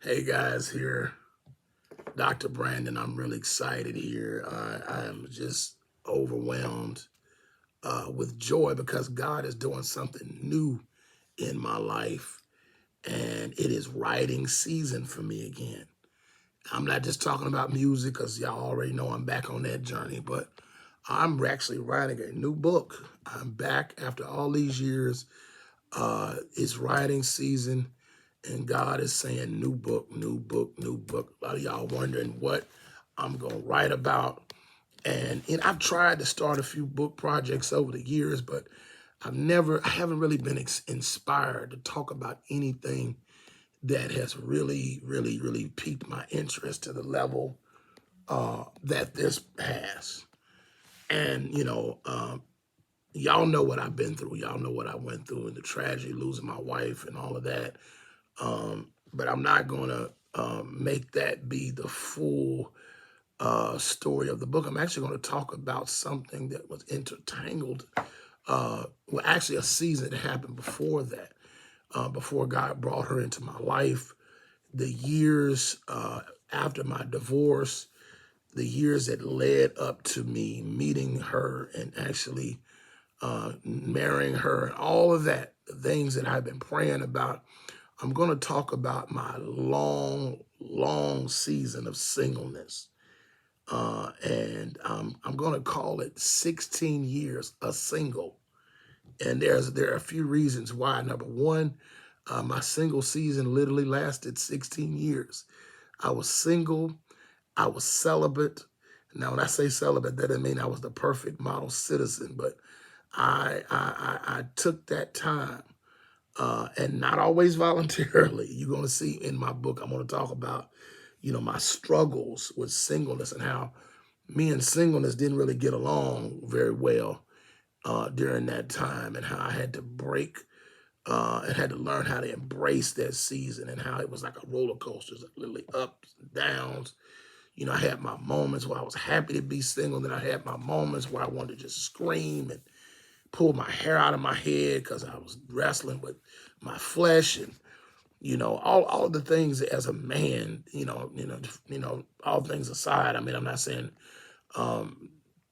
Hey guys, here, Dr. Brandon. I'm really excited here. I am just overwhelmed with joy because God is doing something new in my life, and it is writing season for me again. I'm not just talking about music because y'all already know I'm back on that journey, but I'm actually writing a new book. I'm back after all these years. It's writing season. And God is saying, new book, new book, new book. A lot of y'all wondering what I'm going to write about. And I've tried to start a few book projects over the years, but I haven't really been inspired to talk about anything that has really, really, really piqued my interest to the level that this has. And, y'all know what I've been through. Y'all know what I went through and the tragedy, losing my wife and all of that. But I'm not going to make that be the full story of the book. I'm actually going to talk about something that was intertangled. Well, actually, a season that happened before that, before God brought her into my life. The years after my divorce, the years that led up to me meeting her and actually marrying her, and all of that, the things that I've been praying about. I'm going to talk about my long, long season of singleness. And I'm going to call it 16 years a single. And there are a few reasons why. Number one, my single season literally lasted 16 years. I was single. I was celibate. Now, when I say celibate, that doesn't mean I was the perfect model citizen, but I took that time. And not always voluntarily. You're going to see in my book, I'm going to talk about, my struggles with singleness and how me and singleness didn't really get along very well during that time, and how I had to break and had to learn how to embrace that season, and how it was like a roller coaster, literally ups and downs. I had my moments where I was happy to be single, then I had my moments where I wanted to just scream and pull my hair out of my head because I was wrestling with my flesh, and all the things as a man, all things aside. I mean, I'm not saying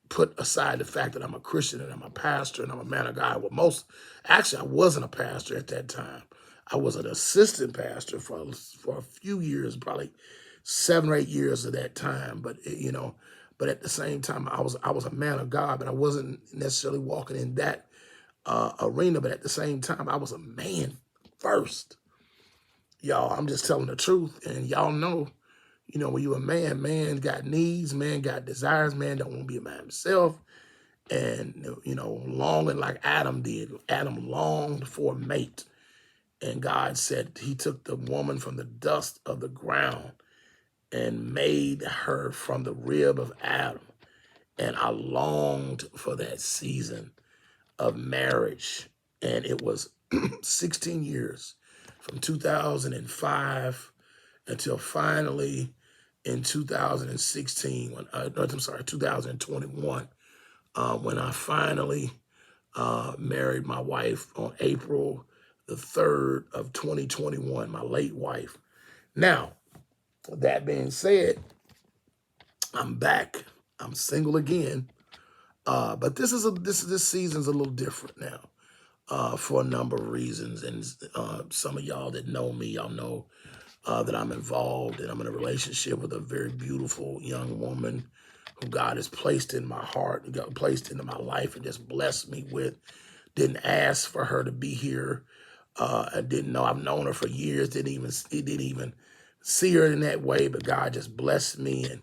put aside the fact that I'm a Christian and I'm a pastor and I'm a man of God. Actually, I wasn't a pastor at that time. I was an assistant pastor for a few years, probably 7 or 8 years of that time. But at the same time, I was a man of God, but I wasn't necessarily walking in that arena. But at the same time, I was a man first. Y'all, I'm just telling the truth. And y'all know, when you're a man got needs, man got desires, man don't want to be a man himself. And, longing like Adam did. Adam longed for a mate. And God said he took the woman from the dust of the ground and made her from the rib of Adam. And I longed for that season of marriage. And it was 16 years from 2005 until finally in 2016, 2021, when I finally married my wife on April the 3rd of 2021, my late wife. Now, that being said, I'm back. I'm single again. But this season's a little different now for a number of reasons. And some of y'all that know me, y'all know that I'm involved and I'm in a relationship with a very beautiful young woman who God has placed in my heart, got placed into my life and just blessed me with. Didn't ask for her to be here. I didn't know. I've known her for years. Didn't even see her in that way. But God just blessed me and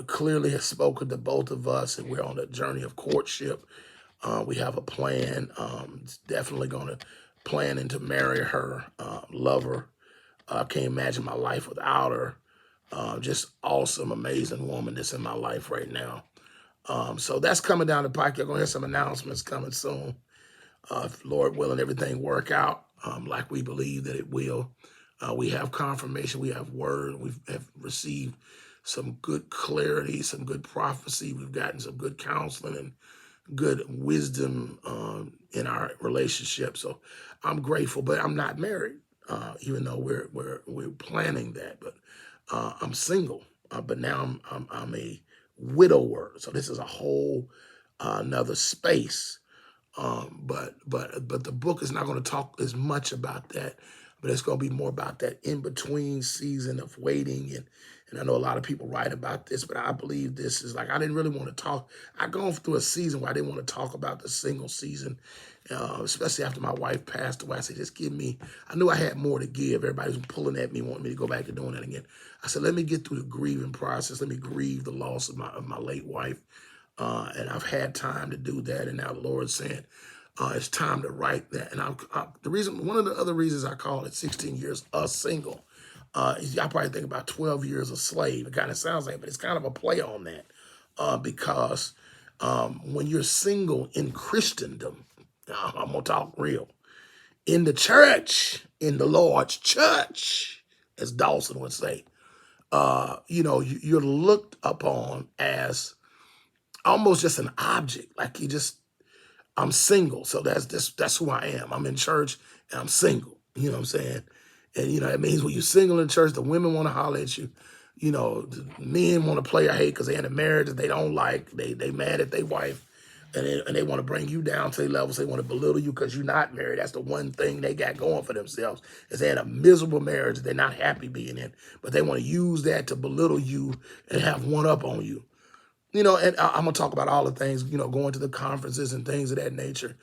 clearly has spoken to both of us. And we're on a journey of courtship. We have a plan. It's definitely going to planning to marry her, love her. I can't imagine my life without her. Just awesome, amazing woman that's in my life right now. So that's coming down the pike. You're going to hear some announcements coming soon. If Lord willing, everything work out like we believe that it will. We have confirmation. We have word. We have received some good clarity, some good prophecy. We've gotten some good counseling and good wisdom in our relationship. So I'm grateful, but I'm not married. even though we're planning that. But I'm single, but now I'm a widower. So this is a whole another space. But the book is not going to talk as much about that, but it's going to be more about that in between season of waiting. And I know a lot of people write about this, but I believe this is like, I didn't really want to talk. I gone through a season where I didn't want to talk about the single season, especially after my wife passed away. I said, just give me, I knew I had more to give. Everybody was pulling at me, wanting me to go back to doing that again. I said, let me get through the grieving process. Let me grieve the loss of my late wife. And I've had time to do that. And now the Lord's saying, it's time to write that. And one of the other reasons I call it 16 years a single, y'all probably think about 12 years a slave. It kind of sounds like, but it's kind of a play on that, because when you're single in Christendom, I'm gonna talk real, in the church, in the Lord's church, as Dawson would say, you're looked upon as almost just an object, like I'm single, so that's who I am. I'm in church and I'm single. You know what I'm saying? And it means when you're single in church, the women want to holler at you. The men want to play a hate because they're in a marriage that they don't like. They mad at their wife, and they want to bring you down to their levels. They want to belittle you because you're not married. That's the one thing they got going for themselves, is they're in a miserable marriage that they're not happy being in, but they want to use that to belittle you and have one up on you. And I'm gonna talk about all the things, going to the conferences and things of that nature,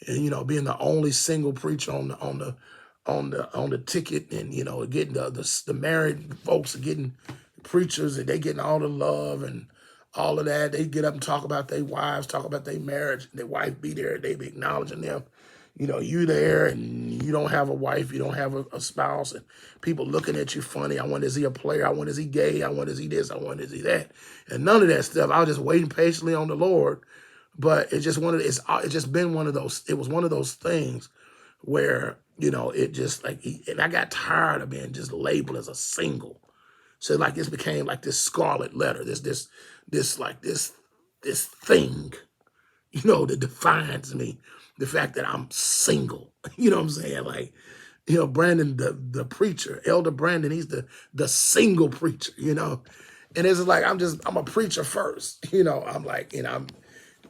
and being the only single preacher on the ticket, and getting the married folks are getting preachers, and they getting all the love and all of that. They get up and talk about their wives, talk about their marriage. Their wife be there, they be acknowledging them. You there and you don't have a wife, you don't have a spouse, and people looking at you funny. I wonder, is he a player? I wonder, is he gay? I wonder, is he this? I wonder, is he that? And none of that stuff. I was just waiting patiently on the Lord. But it's just been one of those, it was one of those things where, it just like, and I got tired of being just labeled as a single. So like this became like this scarlet letter, this thing, that defines me. The fact that I'm single, you know what I'm saying? Like, Brandon, the preacher, Elder Brandon, he's the single preacher, And it's like, I'm a preacher first, I'm like, I'm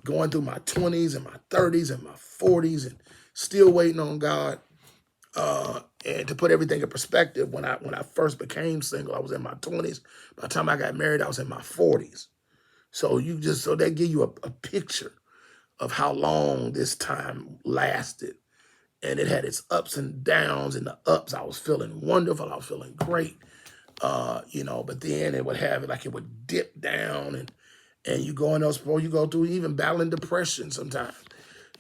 going through my 20s and my 30s and my 40s and still waiting on God. And to put everything in perspective, when I first became single, I was in my 20s. By the time I got married, I was in my 40s. So they give you a picture of how long this time lasted. And it had its ups and downs. And the ups, I was feeling wonderful. I was feeling great. But then it would have it like it would dip down, and you go in those, you go through even battling depression sometimes.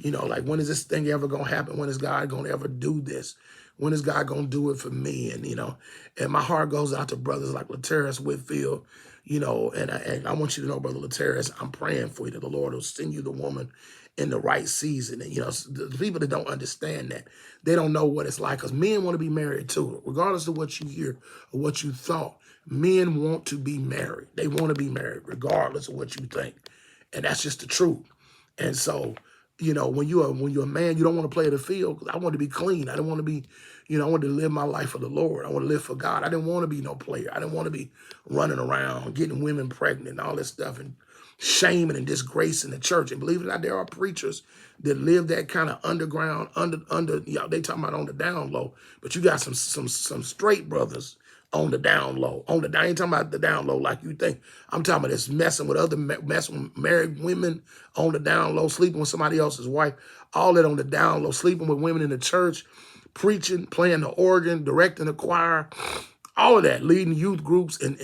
Like, when is this thing ever going to happen? When is God going to ever do this? When is God going to do it for me? And my heart goes out to brothers like Laterris Whitfield, and I want you to know, Brother Laterris, I'm praying for you that the Lord will send you the woman in the right season. And, the people that don't understand that, they don't know what it's like, because men want to be married too, regardless of what you hear or what you thought. Men want to be married. They want to be married regardless of what you think. And that's just the truth. And so, when you're a man, you don't want to play the field, because I want to be clean. I don't want to be, I want to live my life for the Lord. I want to live for God. I didn't want to be no player. I didn't want to be running around, getting women pregnant and all this stuff, and shaming and disgracing the church. And believe it or not, there are preachers that live that kind of underground, they talking about on the down low, but you got some straight brothers on the down low. I ain't talking about the down low like you think. I'm talking about this messing with married women on the down low, sleeping with somebody else's wife, all that on the down low, sleeping with women in the church, preaching, playing the organ, directing the choir, all of that, leading youth groups and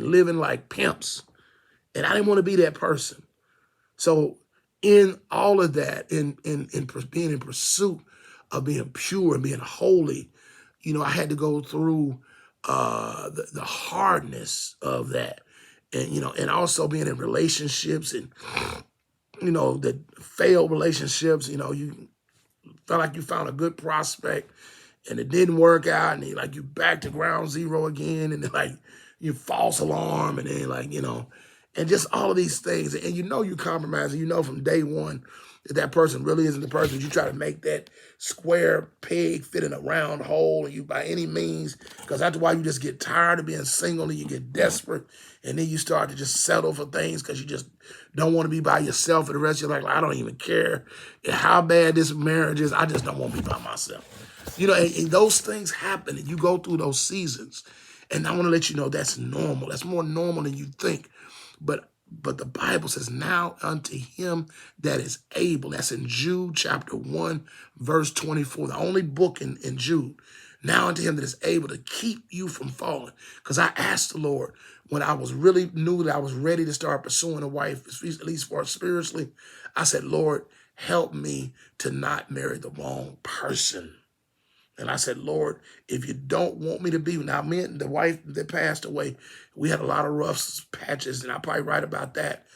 living like pimps. And I didn't want to be that person. So in all of that, in being in pursuit of being pure and being holy, I had to go through the hardness of that. And, and also being in relationships and, the failed relationships, you felt like you found a good prospect and it didn't work out, and you back to ground zero again, and then you false alarm, and then and just all of these things. And you compromising, from day one, If that person really isn't the person, you try to make that square peg fit in a round hole, and you by any means, because that's why you just get tired of being single and you get desperate, and then you start to just settle for things because you just don't want to be by yourself for the rest of your life. Like, I don't even care how bad this marriage is. I just don't want to be by myself. You know, and those things happen, and you go through those seasons. And I want to let you know that's normal. That's more normal than you think. But the Bible says, now unto him that is able. That's in Jude chapter 1, verse 24, the only book in Jude. Now unto him that is able to keep you from falling. Because I asked the Lord when I was really knew that I was ready to start pursuing a wife, at least for spiritually, I said, Lord, help me to not marry the wrong person. And I said, Lord, if you don't want me to be, now me and the wife that passed away, we had a lot of rough patches, and I'll probably write about that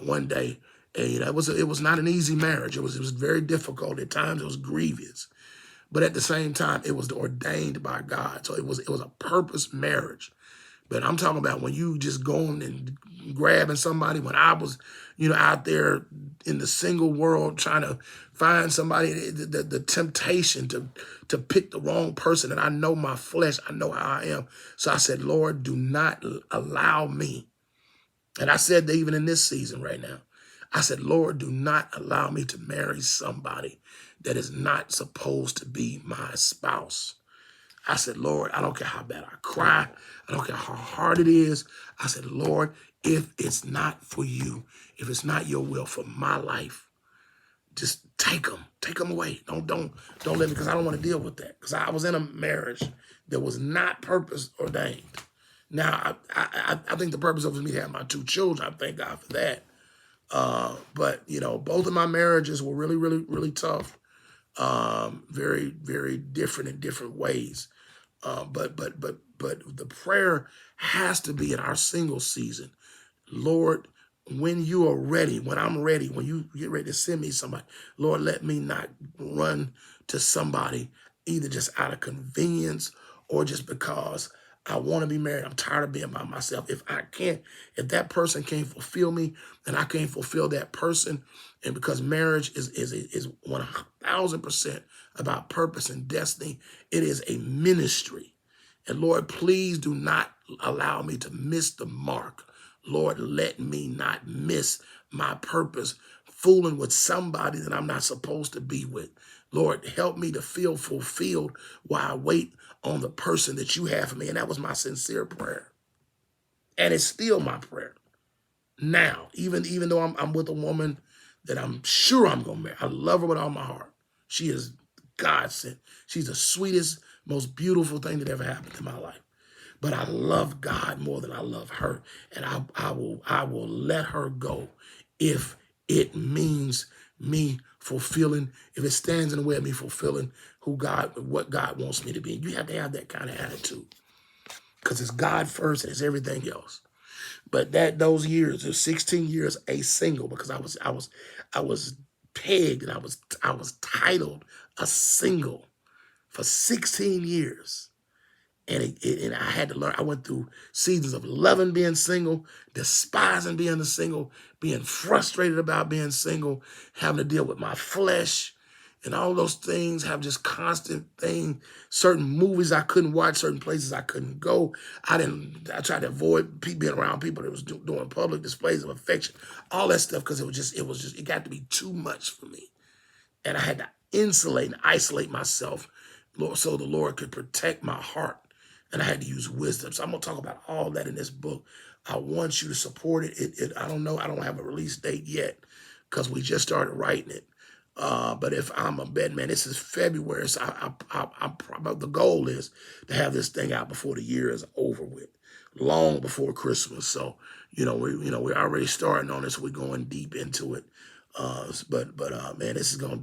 one day. And you know, it was not an easy marriage. It was very difficult. At times it was grievous. But at the same time, it was ordained by God. So it was a purpose marriage. But I'm talking about when you just going and grabbing somebody, when I was, you know, out there in the single world trying to find somebody, the temptation to pick the wrong person. And I know my flesh, I know how I am. So I said, Lord, do not allow me. And I said that even in this season right now, I said, Lord, do not allow me to marry somebody that is not supposed to be my spouse. I said, Lord, I don't care how bad I cry. I don't care how hard it is. I said, Lord, if it's not for you, if it's not your will for my life, just take them away. Don't let me, because I don't want to deal with that. Because I was in a marriage that was not purpose ordained. Now, I think the purpose of me to have my 2 children, I thank God for that. But, you know, both of my marriages were really, really, really tough. Very, very different in different ways. But the prayer has to be in our single season. Lord, when you are ready, when I'm ready, when you get ready to send me somebody, Lord, let me not run to somebody either just out of convenience or just because I want to be married. I'm tired of being by myself. If that person can't fulfill me, and I can't fulfill that person, and because marriage is 1,000% about purpose and destiny, it is a ministry. And Lord, please do not allow me to miss the mark. Lord, let me not miss my purpose, fooling with somebody that I'm not supposed to be with. Lord, help me to feel fulfilled while I wait on the person that you have for me. And that was my sincere prayer. And it's still my prayer. Now, even though I'm with a woman that I'm sure I'm going to marry. I love her with all my heart. She is God sent. She's the sweetest, most beautiful thing that ever happened in my life. But I love God more than I love her. And I will let her go if it means me fulfilling, if it stands in the way of me fulfilling what God wants me to be. You have to have that kind of attitude. Because it's God first and it's everything else. But those years, it was 16 years a single, because I was pegged and I was titled a single for 16 years. And I had to learn. I went through seasons of loving being single, despising being a single, being frustrated about being single, having to deal with my flesh, and all those things have just constant thing. Certain movies I couldn't watch, certain places I couldn't go. I tried to avoid being around people that was doing public displays of affection, all that stuff, because it got to be too much for me. And I had to insulate and isolate myself, Lord, so the Lord could protect my heart. And I had to use wisdom. So I'm going to talk about all that in this book. I want you to support it. I don't know. I don't have a release date yet because we just started writing it. But if I'm a bet, man, this is February. So the goal is to have this thing out before the year is over with, long before Christmas. So, we're already starting on this. We're going deep into it. Man, this is gonna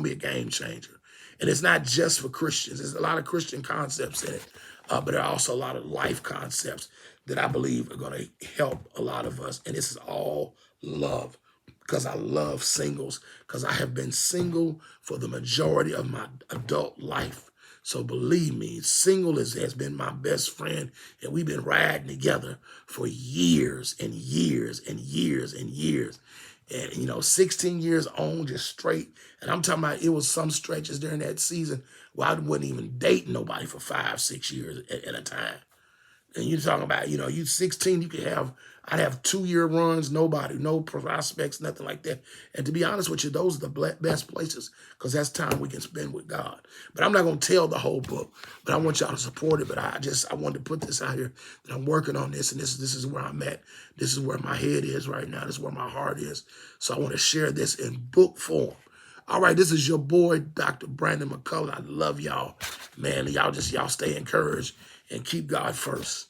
be a game changer. And it's not just for Christians. There's a lot of Christian concepts in it, but there are also a lot of life concepts that I believe are going to help a lot of us. And this is all love, because I love singles, because I have been single for the majority of my adult life. So believe me, single has been my best friend, and we've been riding together for years and years and years and years. And, 16 years on just straight. And I'm talking about it was some stretches during that season where I wasn't even dating nobody for 5, 6 years at a time. And you're talking about, you 16, I'd have 2-year runs, nobody, no prospects, nothing like that. And to be honest with you, those are the best places because that's time we can spend with God. But I'm not going to tell the whole book, but I want y'all to support it. But I wanted to put this out here that I'm working on this, and this is where I'm at. This is where my head is right now. This is where my heart is. So I want to share this in book form. All right, this is your boy, Dr. Brandon McCullough. I love y'all. Man, y'all stay encouraged and keep God first.